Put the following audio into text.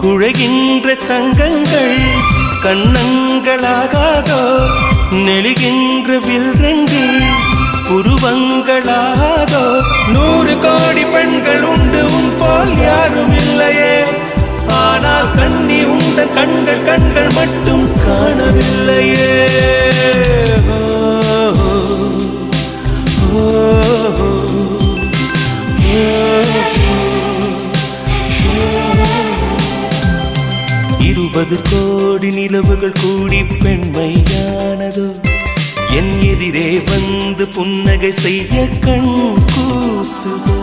குழைகின்ற தங்கங்கள் கண்ணங்களாகாதோ நெளிகின்ற வில்ரங்கில் புருவங்களாதோ 100 கோடி பெண்கள் உண்டு உன் போல் யாரும் இல்லையே ஆனால் கண்ணி உண்ட கண்கள் மட்டும் காணவில்லையே இருபது கோடி நிலவுகள் கூடி பெண்மையானதோ என் எதிரே வந்து புன்னகை செய்ய கண் கூசுதோ